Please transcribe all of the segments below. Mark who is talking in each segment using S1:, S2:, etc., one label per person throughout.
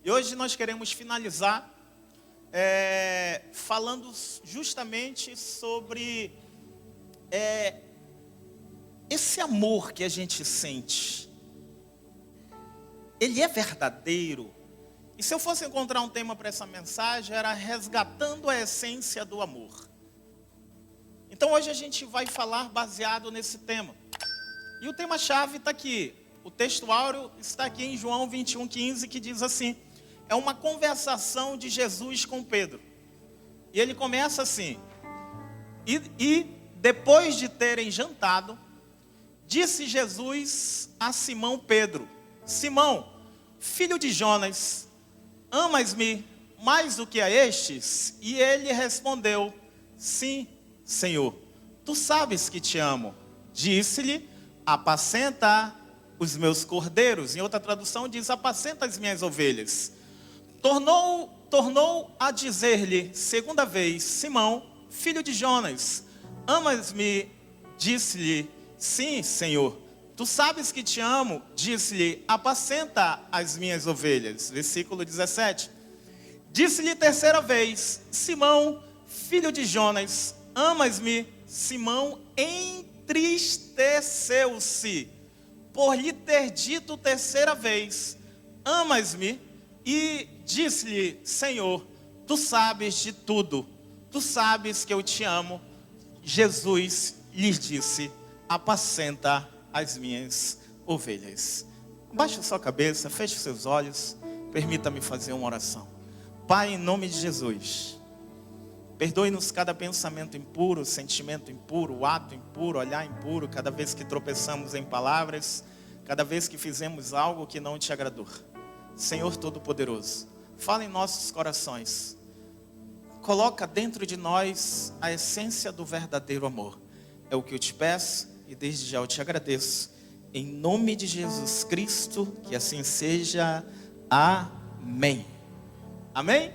S1: E hoje nós queremos finalizar falando justamente sobre esse amor que a gente sente. Ele é verdadeiro? E se eu fosse encontrar um tema para essa mensagem, era resgatando a essência do amor. Então hoje a gente vai falar baseado nesse tema. E o tema-chave está aqui. O texto áureo está aqui em João 21:15, que diz assim: é uma conversação de Jesus com Pedro. E ele começa assim: E depois de terem jantado, disse Jesus a Simão Pedro: Simão, filho de Jonas, amas-me mais do que a estes? E ele respondeu: sim, Senhor, tu sabes que te amo. Disse-lhe: apacenta os meus cordeiros. Em outra tradução diz: apacenta as minhas ovelhas. Tornou a dizer-lhe segunda vez: Simão, filho de Jonas, amas-me? Disse-lhe: sim, Senhor, tu sabes que te amo. Disse-lhe: apacenta as minhas ovelhas. Versículo 17. Disse-lhe terceira vez: Simão, filho de Jonas, amas-me? Simão entristeceu-se por lhe ter dito terceira vez: amas-me? E disse-lhe: Senhor, tu sabes de tudo, tu sabes que eu te amo. Jesus lhe disse: apacenta as minhas ovelhas. Baixe a sua cabeça, feche os seus olhos, permita-me fazer uma oração. Pai, em nome de Jesus, perdoe-nos cada pensamento impuro, sentimento impuro, ato impuro, olhar impuro, cada vez que tropeçamos em palavras, cada vez que fizemos algo que não te agradou. Senhor Todo-Poderoso, fala em nossos corações, coloca dentro de nós a essência do verdadeiro amor. É o que eu te peço e desde já eu te agradeço. Em nome de Jesus Cristo, que assim seja. Amém. Amém?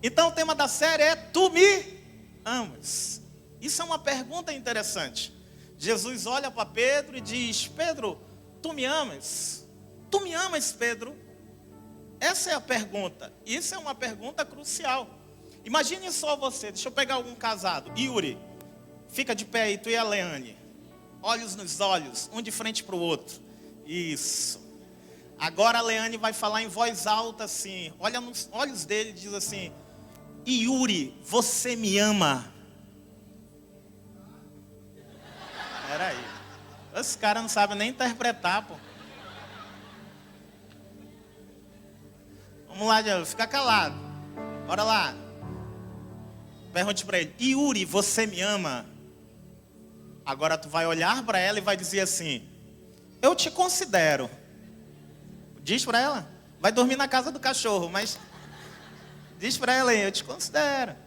S1: Então o tema da série é: tu me amas? Isso é uma pergunta interessante. Jesus olha para Pedro e diz: Pedro, tu me amas? Tu me amas, Pedro? Essa é a pergunta. Isso é uma pergunta crucial. Imagine só você, deixa eu pegar algum casado. Yuri, fica de pé aí, tu e a Leane. Olhos nos olhos, um de frente para o outro. Isso. Agora a Leane vai falar em voz alta assim, olha nos olhos dele e diz assim: Yuri, você me ama? Peraí, esse cara não sabe nem interpretar, pô. Vamos lá, Diego, fica calado. Bora lá. Pergunte para ele: Yuri, você me ama? Agora tu vai olhar para ela e vai dizer assim: eu te considero. Diz para ela. Vai dormir na casa do cachorro, mas diz para ela aí: eu te considero.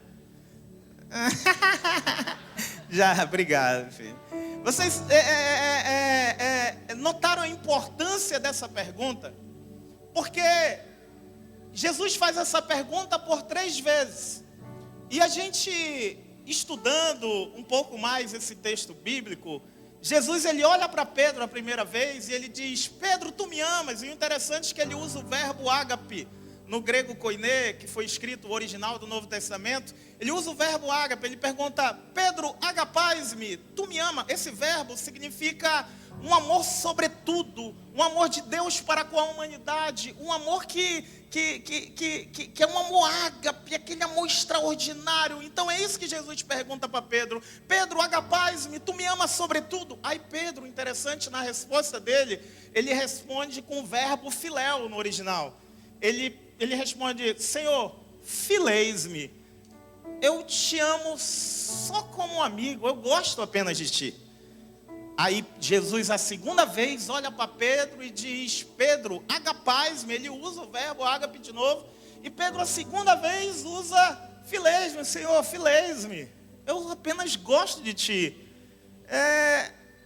S1: Já, obrigado, filho. Vocês notaram a importância dessa pergunta? Porque Jesus faz essa pergunta por 3 vezes. E a gente, estudando um pouco mais esse texto bíblico, Jesus ele olha para Pedro a primeira vez e ele diz: Pedro, tu me amas? E o interessante é que ele usa o verbo ágape. No grego koiné, que foi escrito o original do Novo Testamento, ele usa o verbo ágape. Ele pergunta: Pedro, agapais-me, tu me ama? Esse verbo significa um amor sobretudo, um amor de Deus para com a humanidade, um amor que é um amor ágape, aquele amor extraordinário. Então é isso que Jesus pergunta para Pedro: Pedro, agapais-me, tu me amas sobretudo? Aí Pedro, interessante na resposta dele, ele responde com o verbo filéu no original. Ele responde: Senhor, fileis-me, eu te amo só como um amigo, eu gosto apenas de ti. Aí Jesus a segunda vez olha para Pedro e diz: Pedro, agapais-me. Ele usa o verbo ágape de novo. E Pedro a segunda vez usa fileis-me. Senhor, fileis-me, eu apenas gosto de ti.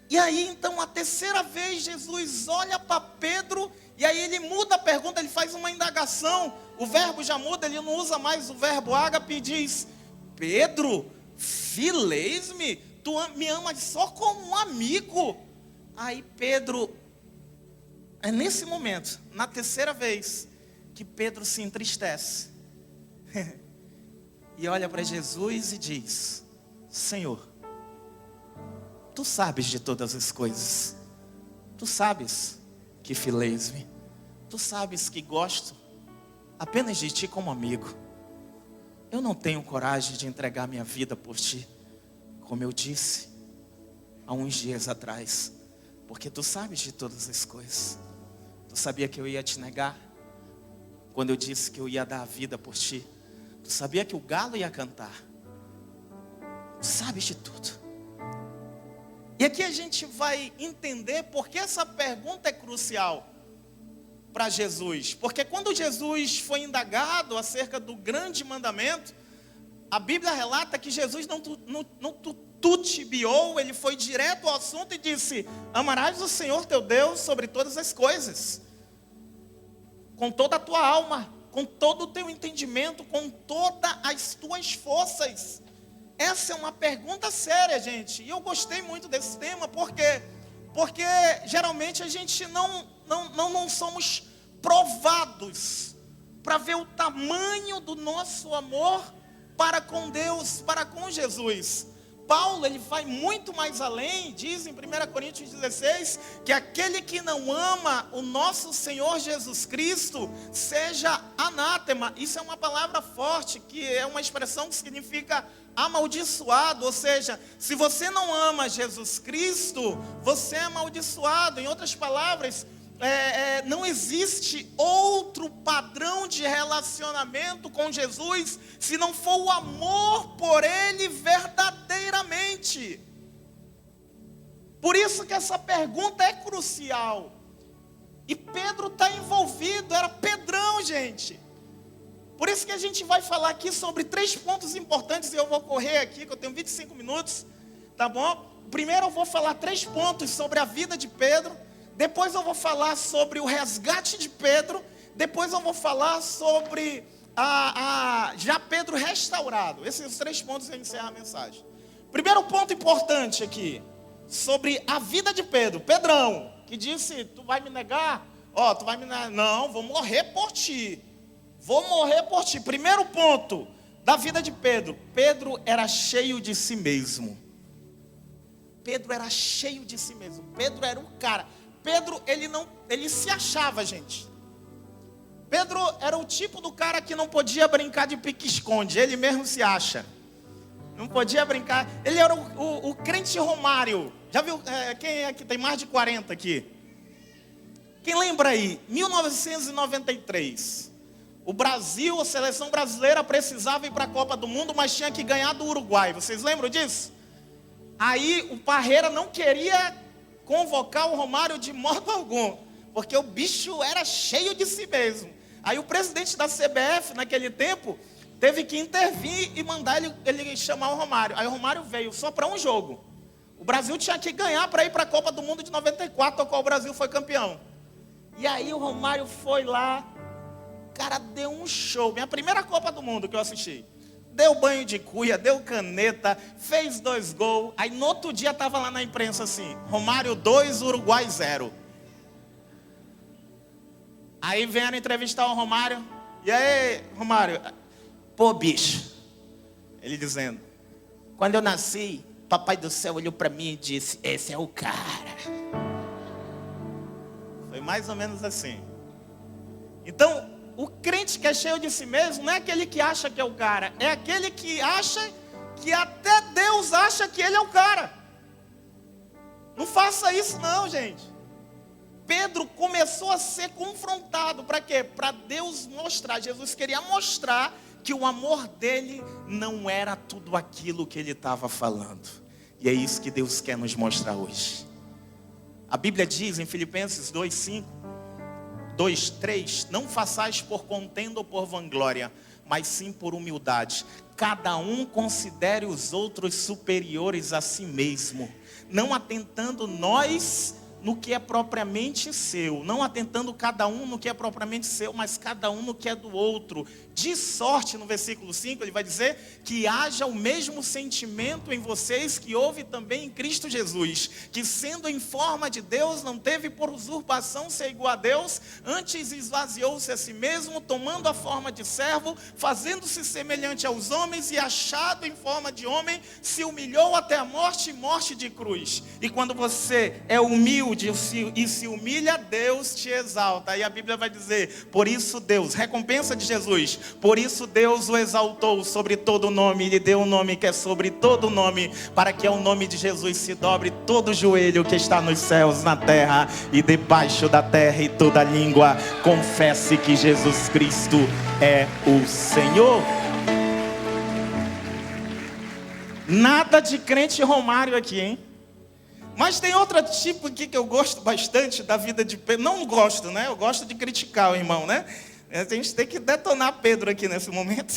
S1: E aí então a terceira vez Jesus olha para Pedro e aí ele muda a pergunta, ele faz uma indagação. O verbo já muda, ele não usa mais o verbo ágape e diz: Pedro, fileis-me? Tu me amas só como um amigo? Aí Pedro, nesse momento, na terceira vez, que Pedro se entristece. E olha para Jesus e diz: Senhor, Tu sabes de todas as coisas. Tu sabes que files-me. Tu sabes que gosto apenas de Ti como amigo. Eu não tenho coragem de entregar minha vida por Ti, como eu disse há uns dias atrás, porque Tu sabes de todas as coisas. Tu sabia que eu ia te negar quando eu disse que eu ia dar a vida por Ti. Tu sabia que o galo ia cantar. Tu sabes de tudo. E aqui a gente vai entender porque essa pergunta é crucial para Jesus. Porque quando Jesus foi indagado acerca do grande mandamento, a Bíblia relata que Jesus não titubeou, ele foi direto ao assunto e disse: amarás o Senhor teu Deus sobre todas as coisas, com toda a tua alma, com todo o teu entendimento, com todas as tuas forças. Essa é uma pergunta séria, gente. E eu gostei muito desse tema, porque geralmente a gente não somos provados para ver o tamanho do nosso amor para com Deus, para com Jesus. Paulo, ele vai muito mais além, diz em 1 Coríntios 16, que aquele que não ama o nosso Senhor Jesus Cristo, seja anátema. Isso é uma palavra forte, que é uma expressão que significa amaldiçoado. Ou seja, se você não ama Jesus Cristo, você é amaldiçoado. Em outras palavras, não existe outro padrão de relacionamento com Jesus se não for o amor por Ele verdadeiramente. Por isso que essa pergunta é crucial. E Pedro está envolvido, era Pedrão, gente. Por isso que a gente vai falar aqui sobre 3 pontos importantes, e eu vou correr aqui, que eu tenho 25 minutos, tá bom? Primeiro eu vou falar 3 pontos sobre a vida de Pedro. Depois eu vou falar sobre o resgate de Pedro. Depois eu vou falar sobre já Pedro restaurado. Esses 3 pontos eu encerro a mensagem. Primeiro ponto importante aqui, sobre a vida de Pedro. Pedrão, que disse: tu vai me negar? Tu vai me negar? Não, vou morrer por ti. Vou morrer por ti. Primeiro ponto da vida de Pedro. Pedro era cheio de si mesmo. Pedro era cheio de si mesmo. Pedro era um cara. Pedro, ele se achava, gente. Pedro era o tipo do cara que não podia brincar de pique-esconde. Ele mesmo se acha. Não podia brincar. Ele era o crente Romário. Já viu? Quem é que tem mais de 40 aqui? Quem lembra aí? 1993. O Brasil, a seleção brasileira precisava ir para a Copa do Mundo, mas tinha que ganhar do Uruguai. Vocês lembram disso? Aí o Parreira não queria convocar o Romário de modo algum, porque o bicho era cheio de si mesmo. Aí o presidente da CBF, naquele tempo, teve que intervir e mandar ele chamar o Romário. Aí o Romário veio só para um jogo. O Brasil tinha que ganhar para ir para a Copa do Mundo de 94, a qual o Brasil foi campeão. E aí o Romário foi lá, cara, deu um show. Minha primeira Copa do Mundo que eu assisti. Deu banho de cuia, deu caneta, fez 2 gols. Aí no outro dia estava lá na imprensa assim: Romário 2, Uruguai 0. Aí vieram entrevistar o Romário. E aí, Romário? Pô, bicho. Ele dizendo: quando eu nasci, Papai do Céu olhou para mim e disse: esse é o cara. Foi mais ou menos assim. Então, o crente que é cheio de si mesmo não é aquele que acha que é o cara, é aquele que acha que até Deus acha que ele é o cara. Não faça isso não, gente. Pedro começou a ser confrontado. Para quê? Para Deus mostrar. Jesus queria mostrar que o amor dele não era tudo aquilo que ele estava falando. E é isso que Deus quer nos mostrar hoje. A Bíblia diz em Filipenses 2:3, não façais por contenda ou por vanglória, mas sim por humildade. Cada um considere os outros superiores a si mesmo, não atentando nós no que é propriamente seu, não atentando cada um no que é propriamente seu, mas cada um no que é do outro. De sorte, no versículo 5, ele vai dizer que haja o mesmo sentimento em vocês que houve também em Cristo Jesus, que sendo em forma de Deus, não teve por usurpação ser igual a Deus, antes esvaziou-se a si mesmo, tomando a forma de servo, fazendo-se semelhante aos homens e achado em forma de homem, se humilhou até a morte e morte de cruz. E quando você é humilde e se humilha, Deus te exalta. Aí a Bíblia vai dizer, por isso Deus, recompensa de Jesus, por isso Deus o exaltou sobre todo nome, e lhe deu um nome que é sobre todo nome, para que ao nome de Jesus se dobre todo joelho que está nos céus, na terra e debaixo da terra, e toda língua confesse que Jesus Cristo é o Senhor. Nada de crente romário aqui, hein? Mas tem outro tipo aqui que eu gosto bastante da vida de Pedro. Não gosto, né? Eu gosto de criticar o irmão, né? A gente tem que detonar Pedro aqui nesse momento.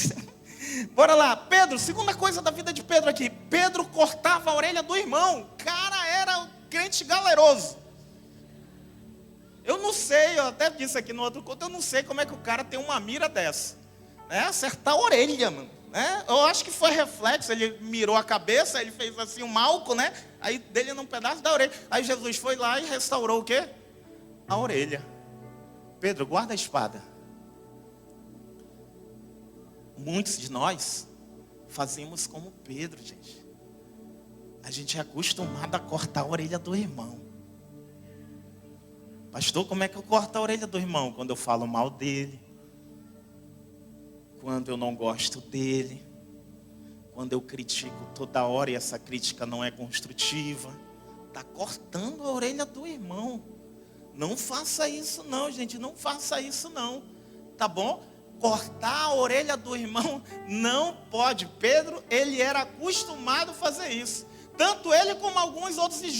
S1: Bora lá. Pedro, segunda coisa da vida de Pedro aqui. Pedro cortava a orelha do irmão. Cara, era um crente galeroso. Eu não sei, eu até disse aqui no outro culto, eu não sei como é que o cara tem uma mira dessa. Né? Acertar a orelha, mano. Né? Eu acho que foi reflexo, ele mirou a cabeça, ele fez assim um malco, né? Aí dele num pedaço da orelha. Aí Jesus foi lá e restaurou o quê? A orelha. Pedro, guarda a espada. Muitos de nós fazemos como Pedro, gente. A gente é acostumado a cortar a orelha do irmão. Pastor, como é que eu corto a orelha do irmão? Quando eu falo mal dele, quando eu não gosto dele, quando eu critico toda hora e essa crítica não é construtiva. Está cortando a orelha do irmão. Não faça isso não, gente, não faça isso não, tá bom? Cortar a orelha do irmão não pode. Pedro, ele era acostumado a fazer isso. Tanto ele como alguns outros. Em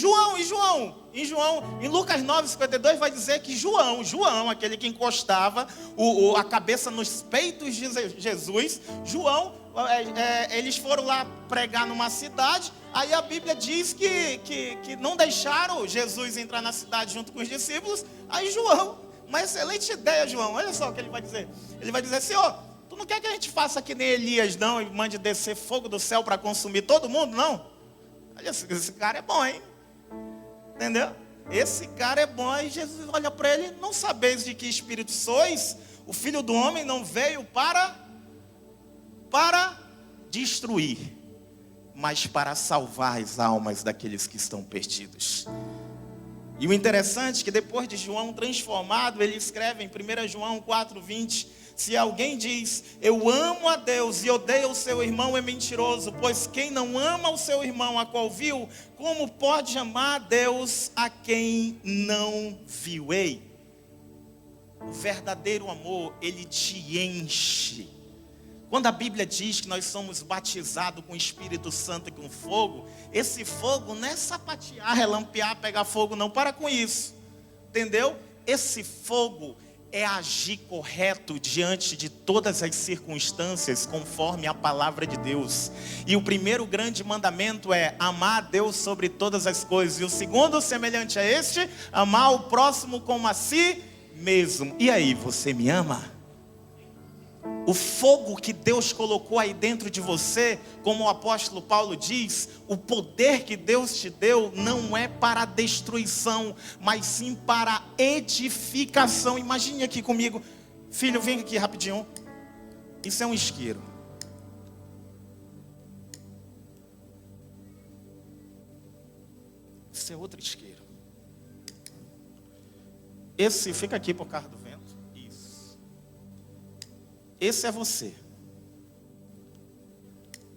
S1: Lucas 9:52 vai dizer que João, aquele que encostava a cabeça nos peitos de Jesus, eles foram lá pregar numa cidade. Aí a Bíblia diz que não deixaram Jesus entrar na cidade junto com os discípulos. Aí João, uma excelente ideia, João, olha só o que ele vai dizer. Ele vai dizer, Senhor, tu não quer que a gente faça que nem Elias não, e mande descer fogo do céu para consumir todo mundo, não? Olha, esse cara é bom, hein? Entendeu? Esse cara é bom. Aí Jesus olha para ele, não sabeis de que espírito sois? O Filho do Homem não veio para destruir, mas para salvar as almas daqueles que estão perdidos. E o interessante é que depois de João transformado, ele escreve em 1 João 4:20, se alguém diz, eu amo a Deus e odeia o seu irmão, é mentiroso, pois quem não ama o seu irmão a qual viu, como pode amar a Deus a quem não viu? Ei, o verdadeiro amor, ele te enche. Quando a Bíblia diz que nós somos batizados com o Espírito Santo e com fogo, esse fogo não é sapatear, relampear, pegar fogo, não, para com isso, entendeu? Esse fogo é agir correto diante de todas as circunstâncias, conforme a palavra de Deus. E o primeiro grande mandamento é amar a Deus sobre todas as coisas. E o segundo, semelhante a este, amar o próximo como a si mesmo. E aí, você me ama? O fogo que Deus colocou aí dentro de você, como o apóstolo Paulo diz, o poder que Deus te deu não é para a destruição, mas sim para a edificação. Imagine aqui comigo, filho, vem aqui rapidinho. Isso é um isqueiro. Isso é outro isqueiro. Esse fica aqui por causa do vento. Esse é você.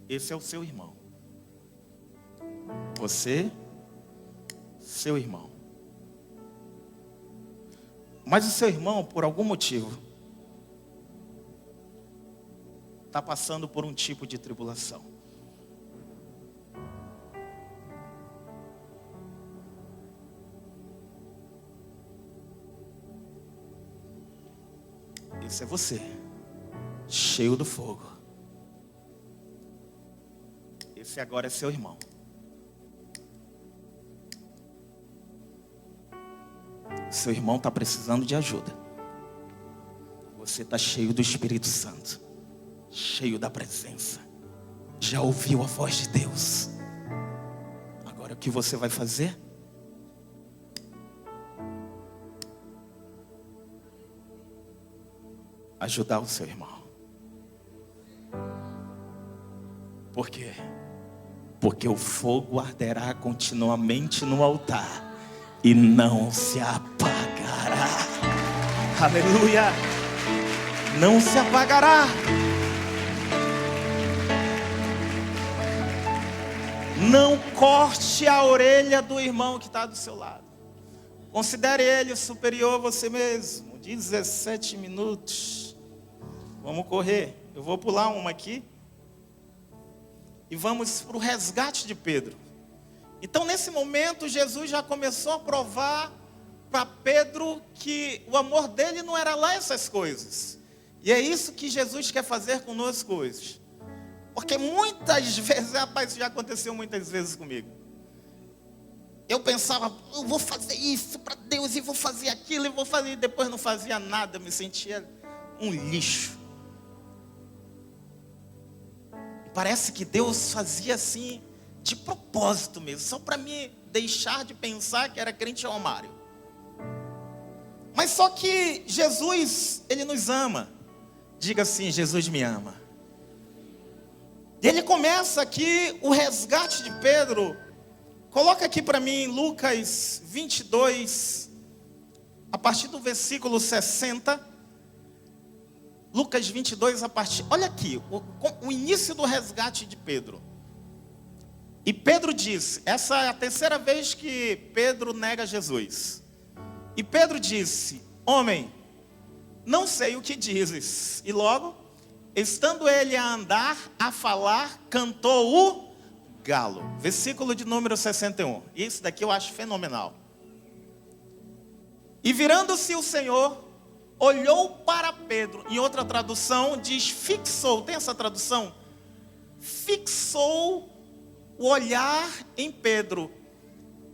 S1: Esse é o seu irmão. Você, seu irmão. Mas o seu irmão, por algum motivo, está passando por um tipo de tribulação. Esse é você. Cheio do fogo. Esse agora é seu irmão. seu irmão está precisando de ajuda. Você está cheio do Espírito Santo, cheio da presença, já ouviu a voz de Deus. Agora o que você vai fazer? Ajudar o seu irmão. Por quê? Porque o fogo arderá continuamente no altar e não se apagará. Aleluia! Não se apagará. Não corte a orelha do irmão que está do seu lado. Considere ele superior a você mesmo. 17 minutos. Vamos correr. Eu vou pular uma aqui. E vamos para o resgate de Pedro. Então, nesse momento, Jesus já começou a provar para Pedro que o amor dele não era lá essas coisas. E é isso que Jesus quer fazer conosco hoje. Porque muitas vezes, rapaz, isso já aconteceu muitas vezes comigo. Eu pensava, eu vou fazer isso para Deus, e vou fazer aquilo, e vou fazer, e depois não fazia nada, eu me sentia um lixo. E parece que Deus fazia assim, de propósito mesmo, só para me deixar de pensar que era crente ao armário. Mas só que Jesus, Ele nos ama. Diga assim, Jesus me ama. E Ele começa aqui o resgate de Pedro. Coloca aqui para mim Lucas 22, a partir do versículo 60. Lucas 22, a partir... Olha aqui, o início do resgate de Pedro. E Pedro disse, essa é a terceira vez que Pedro nega Jesus. E Pedro disse, homem, não sei o que dizes. E logo, estando ele a andar, a falar, cantou o galo. Versículo de número 61. Isso daqui eu acho fenomenal. E virando-se o Senhor, olhou para Pedro. Em outra tradução diz fixou. Tem essa tradução? Fixou o olhar em Pedro.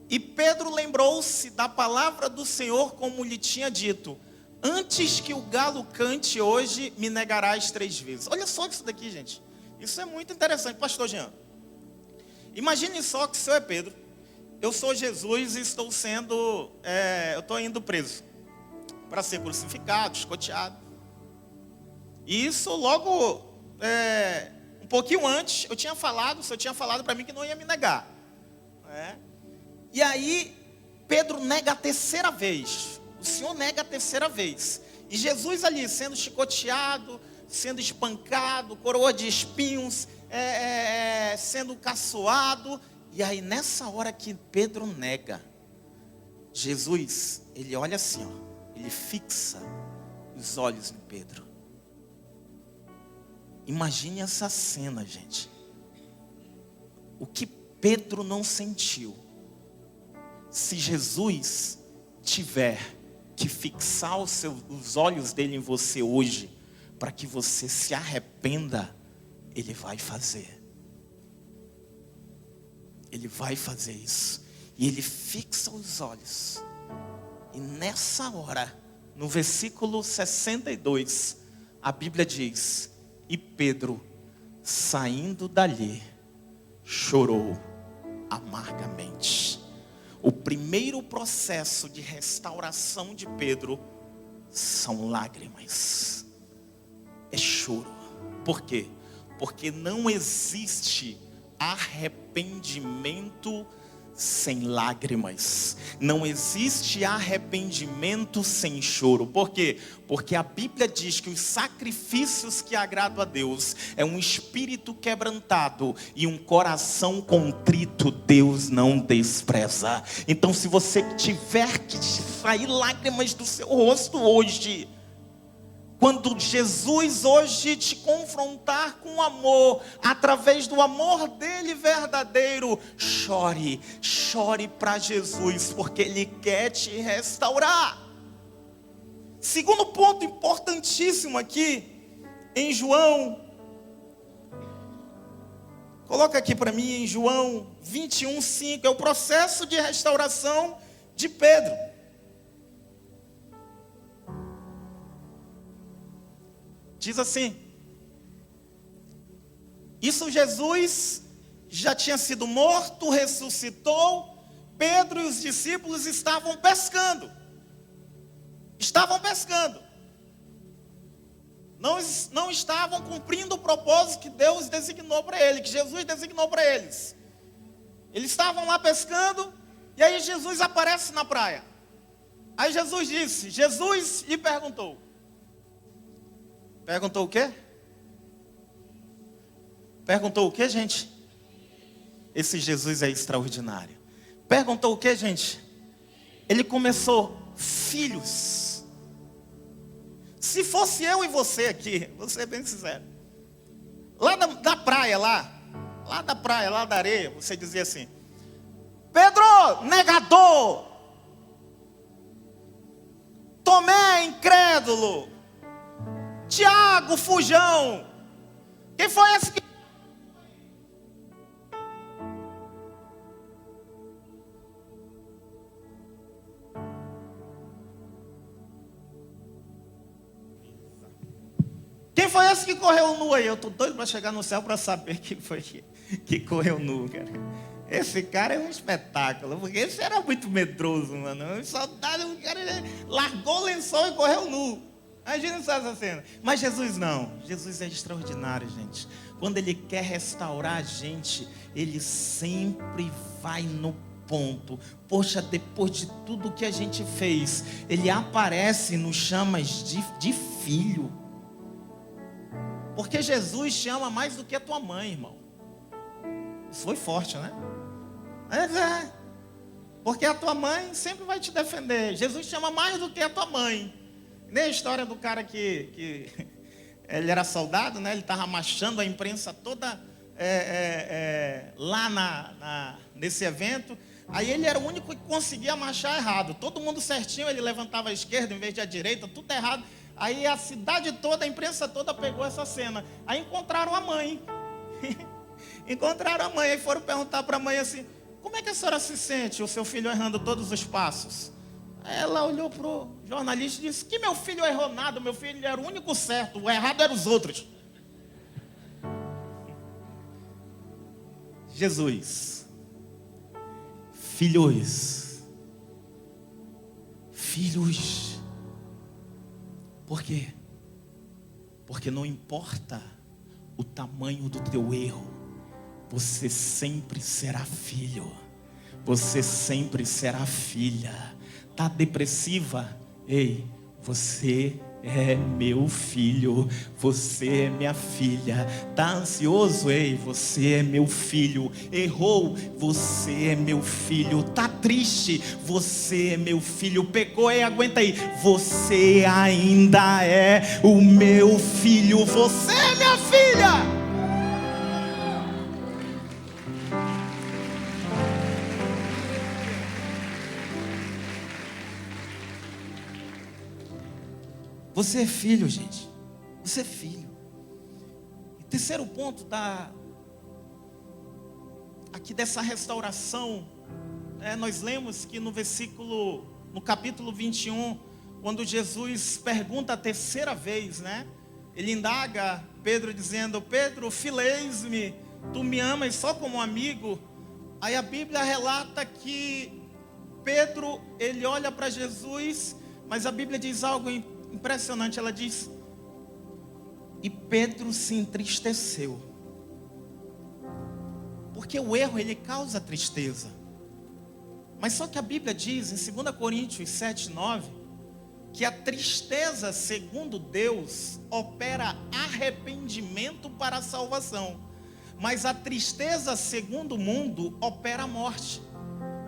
S1: E Pedro lembrou-se da palavra do Senhor, como lhe tinha dito: antes que o galo cante hoje, me negarás 3 vezes. Olha só isso daqui, gente. Isso é muito interessante. Pastor Jean, imagine só que o senhor é Pedro. Eu sou Jesus e estou eu estou indo preso para ser crucificado, escoteado. E isso logo, um pouquinho antes, o senhor tinha falado para mim que não ia me negar. E aí, Pedro nega a terceira vez. O Senhor nega a terceira vez. E Jesus ali, sendo chicoteado, sendo espancado, coroa de espinhos, sendo caçoado. E aí, nessa hora que Pedro nega, Jesus, ele olha assim, ó, ele fixa os olhos em Pedro. Imagine essa cena, gente. O que Pedro não sentiu, se Jesus tiver que fixar os olhos dele em você hoje, para que você se arrependa, Ele vai fazer. Ele vai fazer isso. E Ele fixa os olhos. E nessa hora, no versículo 62, a Bíblia diz: e Pedro, saindo dali, chorou amargamente. O primeiro processo de restauração de Pedro são lágrimas. É choro. Por quê? Porque não existe arrependimento sem lágrimas. Não existe arrependimento sem choro. Por quê? Porque a Bíblia diz que os sacrifícios que agradam a Deus é um espírito quebrantado e um coração contrito Deus não despreza. Então, se você tiver que sair lágrimas do seu rosto hoje, quando Jesus hoje te confrontar com amor, através do amor dele verdadeiro, chore para Jesus, porque Ele quer te restaurar. Segundo ponto importantíssimo aqui, em João, coloca aqui para mim, em João 21:5, é o processo de restauração de Pedro. Diz assim: isso Jesus já tinha sido morto, ressuscitou. Pedro e os discípulos estavam pescando. Não estavam cumprindo o propósito que Deus designou para eles, que Jesus designou para eles. Eles estavam lá pescando, e aí Jesus aparece na praia. Aí Jesus lhe perguntou. Perguntou o quê? Perguntou o quê, gente? Esse Jesus é extraordinário. Perguntou o quê, gente? Ele começou: filhos. Se fosse eu e você aqui, vou ser bem sincero, lá da praia, lá da areia, você dizia assim: Pedro, negador. Tomé, incrédulo. Tiago, fujão. Quem foi esse que... Quem foi esse que correu nu aí? Eu tô doido para chegar no céu para saber quem foi que correu nu, cara. Esse cara é um espetáculo, porque esse era muito medroso, mano. O soldado, o cara largou o lençol e correu nu. Imagina essa cena. Mas Jesus não. Jesus é extraordinário, gente. Quando Ele quer restaurar a gente, Ele sempre vai no ponto. Poxa, depois de tudo que a gente fez, Ele aparece e nos chama de filho. Porque Jesus te ama mais do que a tua mãe, irmão. Isso foi forte, né? Mas é. Porque a tua mãe sempre vai te defender. Jesus te ama mais do que a tua mãe. Nem a história do cara que ele era soldado, né? Ele estava marchando a imprensa toda lá nesse evento. Aí ele era o único que conseguia marchar errado. Todo mundo certinho, ele levantava a esquerda em vez de a direita, tudo errado. Aí a cidade toda, a imprensa toda pegou essa cena. Aí encontraram a mãe. Encontraram a mãe e foram perguntar para a mãe assim: como é que a senhora se sente, o seu filho errando todos os passos? Aí ela olhou para o jornalista e disse: que meu filho errou nada, meu filho era o único certo, o errado eram os outros. Jesus. Filhos. Por quê? Porque não importa o tamanho do teu erro, você sempre será filho. Você sempre será filha. Tá depressiva? Ei, você é meu filho. Você é minha filha. Tá ansioso? Ei, você é meu filho. Errou? Você é meu filho. Tá triste? Você é meu filho. Pecou? Ei, aguenta aí. Você ainda é o meu filho. Você é minha filha. Você é filho, gente. Você é filho. E terceiro ponto aqui dessa restauração, nós lemos que no capítulo 21, quando Jesus pergunta a terceira vez, né? Ele indaga Pedro dizendo: Pedro, fileis-me, tu me amas só como amigo? Aí a Bíblia relata que Pedro, ele olha para Jesus, mas a Bíblia diz algo impressionante. Ela diz: e Pedro se entristeceu. Porque o erro, ele causa tristeza. Mas só que a Bíblia diz em 2 Coríntios 7:9 que a tristeza, segundo Deus, opera arrependimento para a salvação, mas a tristeza, segundo o mundo, opera a morte.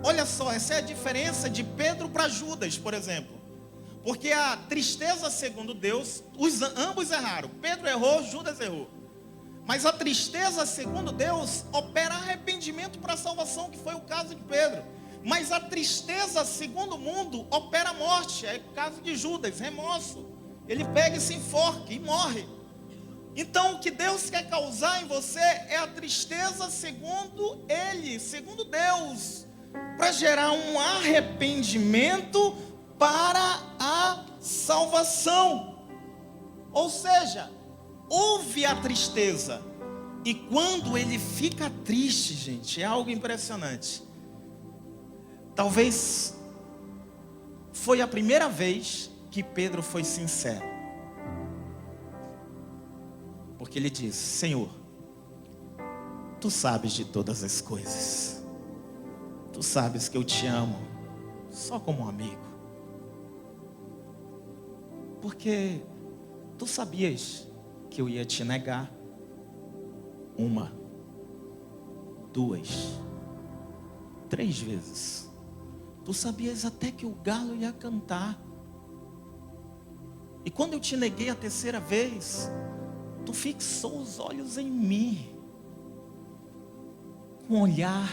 S1: Olha só, essa é a diferença de Pedro para Judas, por exemplo. Porque a tristeza, segundo Deus, ambos erraram. Pedro errou, Judas errou. Mas a tristeza, segundo Deus, opera arrependimento para a salvação, que foi o caso de Pedro. Mas a tristeza, segundo o mundo, opera a morte. É o caso de Judas, remorso. Ele pega e se enforca e morre. Então o que Deus quer causar em você é a tristeza segundo Ele, segundo Deus, para gerar um arrependimento para a salvação. Ou seja, ouve a tristeza. E quando ele fica triste, gente, é algo impressionante. Talvez foi a primeira vez que Pedro foi sincero. Porque ele disse: Senhor, tu sabes de todas as coisas. Tu sabes que eu te amo só como um amigo. Porque tu sabias que eu ia te negar 1, 2, 3 vezes. Tu sabias até que o galo ia cantar. E quando eu te neguei a 3ª vez, tu fixou os olhos em mim, com um olhar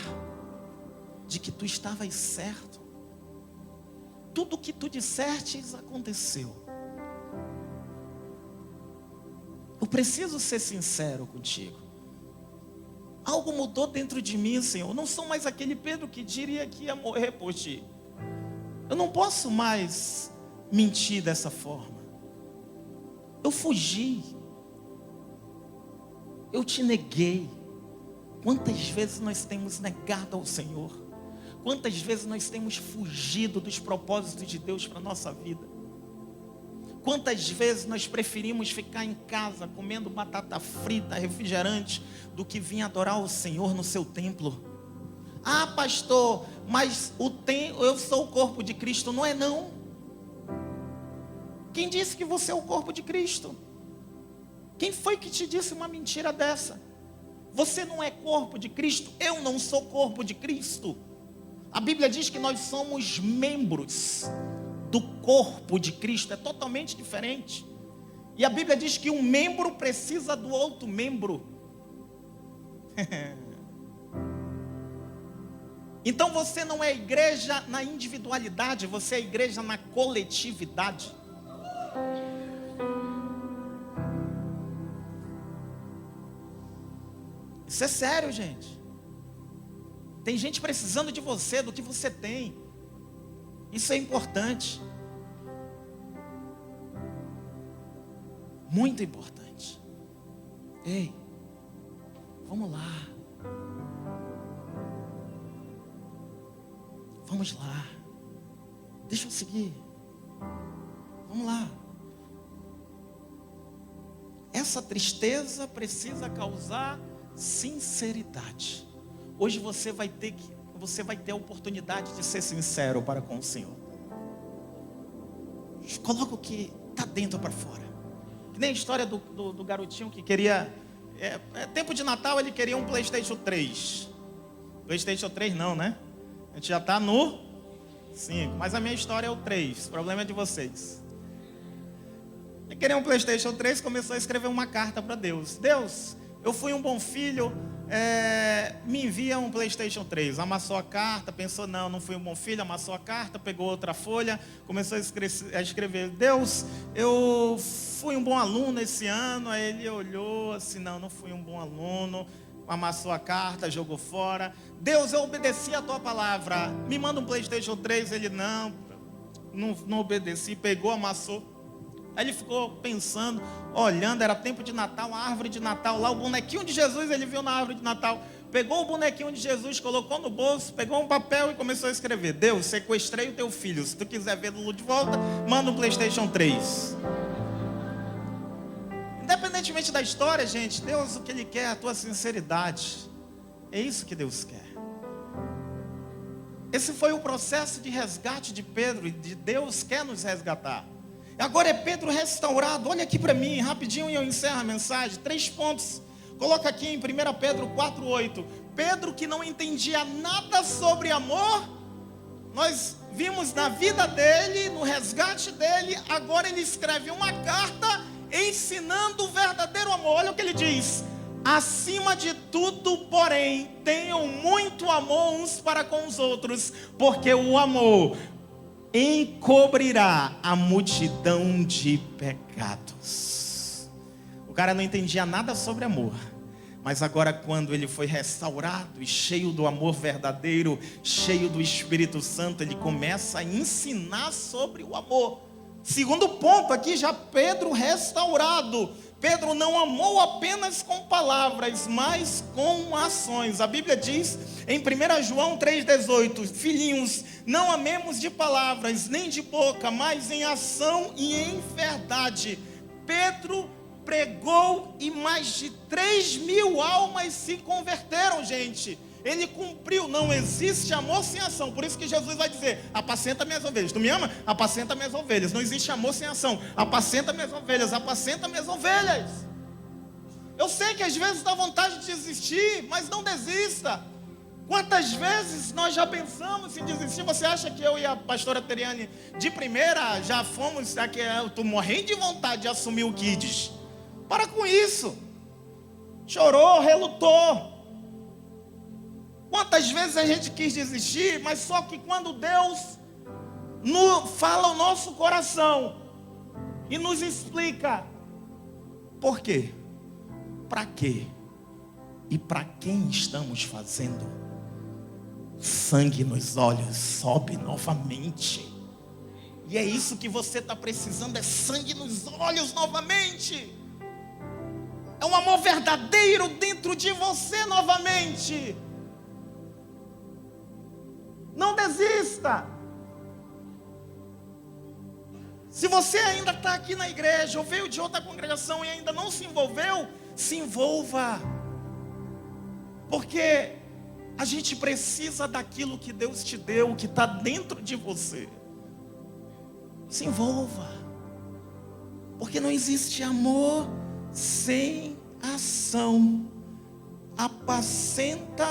S1: de que tu estavas certo. Tudo o que tu dissestes aconteceu. Eu preciso ser sincero contigo. Algo mudou dentro de mim, Senhor. Eu não sou mais aquele Pedro que diria que ia morrer por ti. Eu não posso mais mentir dessa forma. Eu fugi. Eu te neguei. Quantas vezes nós temos negado ao Senhor? Quantas vezes nós temos fugido dos propósitos de Deus para a nossa vida? Quantas vezes nós preferimos ficar em casa comendo batata frita, refrigerante, do que vir adorar o Senhor no seu templo? Ah, pastor, mas eu sou o corpo de Cristo. Não é não. Quem disse que você é o corpo de Cristo? Quem foi que te disse uma mentira dessa? Você não é corpo de Cristo, eu não sou corpo de Cristo. A Bíblia diz que nós somos membros do corpo de Cristo, é totalmente diferente. E a Bíblia diz que um membro precisa do outro membro. Então você não é igreja na individualidade, você é igreja na coletividade. Isso é sério, gente. Tem gente precisando de você, do que você tem. Isso é importante. Muito importante. Ei, vamos lá. Vamos lá. Deixa eu seguir. Vamos lá. Essa tristeza precisa causar sinceridade. Hoje você vai ter a oportunidade de ser sincero para com o Senhor. Coloca o que está dentro para fora. Que nem a história do garotinho que queria... tempo de Natal, ele queria um PlayStation 3. PlayStation 3 não, né? A gente já está no 5. Mas a minha história é o 3. O problema é de vocês. Ele queria um PlayStation 3, começou a escrever uma carta para Deus. Deus, eu fui um bom filho... me envia um PlayStation 3. Amassou a carta, pensou, não fui um bom filho. Amassou a carta, pegou outra folha, começou a escrever: Deus, eu fui um bom aluno esse ano. Aí ele olhou assim: não fui um bom aluno. Amassou a carta, jogou fora. Deus, eu obedeci a tua palavra, me manda um PlayStation 3. Ele: não obedeci. Pegou, amassou. Aí ele ficou pensando, olhando, era tempo de Natal, a árvore de Natal lá, o bonequinho de Jesus ele viu na árvore de Natal. Pegou o bonequinho de Jesus, colocou no bolso, pegou um papel e começou a escrever: Deus, sequestrei o teu filho, se tu quiser vê-lo de volta, manda um PlayStation 3. Independentemente da história, gente, Deus, o que Ele quer é a tua sinceridade. É isso que Deus quer. Esse foi o processo de resgate de Pedro, e de Deus quer nos resgatar. Agora é Pedro restaurado. Olha aqui para mim, rapidinho, e eu encerro a mensagem. 3 pontos. Coloca aqui em 1 Pedro 4:8. Pedro, que não entendia nada sobre amor, nós vimos na vida dele, no resgate dele, agora ele escreve uma carta ensinando o verdadeiro amor. Olha o que ele diz: acima de tudo, porém, tenham muito amor uns para com os outros, porque o amor encobrirá a multidão de pecados. O cara não entendia nada sobre amor, mas agora, quando ele foi restaurado e cheio do amor verdadeiro, cheio do Espírito Santo, ele começa a ensinar sobre o amor. Segundo ponto aqui, já Pedro restaurado. Pedro não amou apenas com palavras, mas com ações. A Bíblia diz em 1 João 3,18: filhinhos, não amemos de palavras, nem de boca, mas em ação e em verdade. Pedro pregou e mais de 3.000 almas se converteram, gente. Ele cumpriu. Não existe amor sem ação. Por isso que Jesus vai dizer: apacenta minhas ovelhas. Tu me ama? Apacenta minhas ovelhas. Não existe amor sem ação. Apacenta minhas ovelhas. Apacenta minhas ovelhas. Eu sei que às vezes dá vontade de desistir, mas não desista. Quantas vezes nós já pensamos em desistir? Você acha que eu e a pastora Teriane de primeira já fomos aqui? Eu estou morrendo de vontade de assumir o Kids. Para com isso. Chorou, relutou. Quantas vezes a gente quis desistir, mas só que quando Deus fala ao nosso coração e nos explica por quê, para quê e para quem estamos fazendo, sangue nos olhos sobe novamente. E é isso que você está precisando, é sangue nos olhos novamente. É um amor verdadeiro dentro de você novamente. Não desista. Se você ainda está aqui na igreja ou veio de outra congregação e ainda não se envolveu, se envolva. Porque a gente precisa daquilo que Deus te deu, que está dentro de você. Se envolva. Porque não existe amor sem ação. Apacenta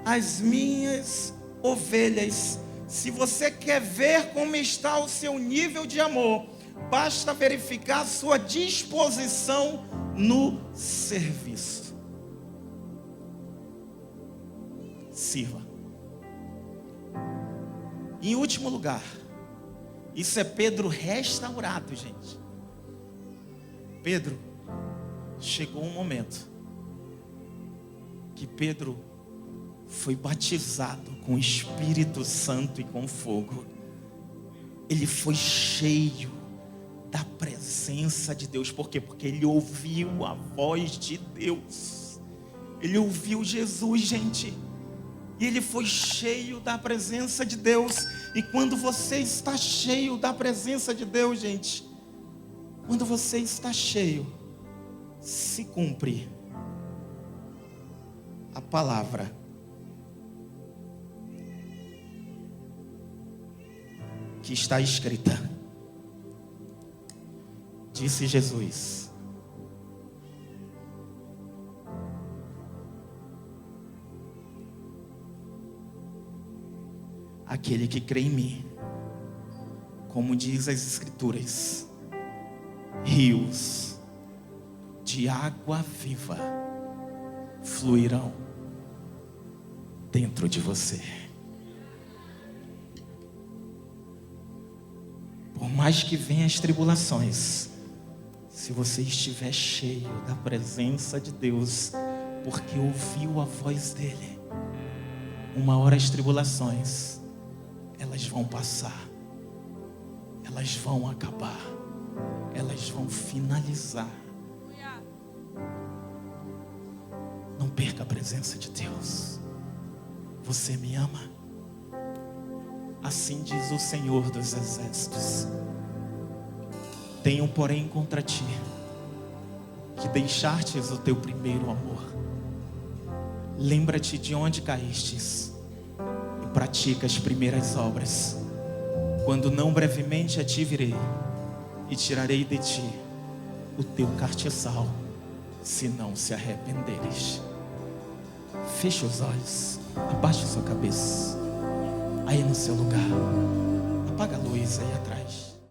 S1: as minhas ovelhas. Se você quer ver como está o seu nível de amor, basta verificar a sua disposição no serviço. Sirva. Em último lugar, isso é Pedro restaurado, gente. Pedro, chegou um momento que Pedro foi batizado com o Espírito Santo e com fogo. Ele foi cheio da presença de Deus. Por quê? Porque ele ouviu a voz de Deus. Ele ouviu Jesus, gente. E ele foi cheio da presença de Deus. E quando você está cheio da presença de Deus, gente, quando você está cheio, se cumpre a palavra que está escrita. Disse Jesus: aquele que crê em mim, como diz as Escrituras, rios de água viva fluirão dentro de você. Por mais que venham as tribulações, se você estiver cheio da presença de Deus, porque ouviu a voz dele, uma hora as tribulações, elas vão passar, elas vão acabar, elas vão finalizar. Não perca a presença de Deus. Você me ama? Assim diz o Senhor dos Exércitos: tenho, porém, contra ti que deixastes o teu primeiro amor. Lembra-te de onde caístes e pratica as primeiras obras. Quando não, brevemente a ti virei e tirarei de ti o teu castiçal, se não se arrependeres. Feche os olhos, abaixe sua cabeça. Aí no seu lugar, apaga a luz aí atrás.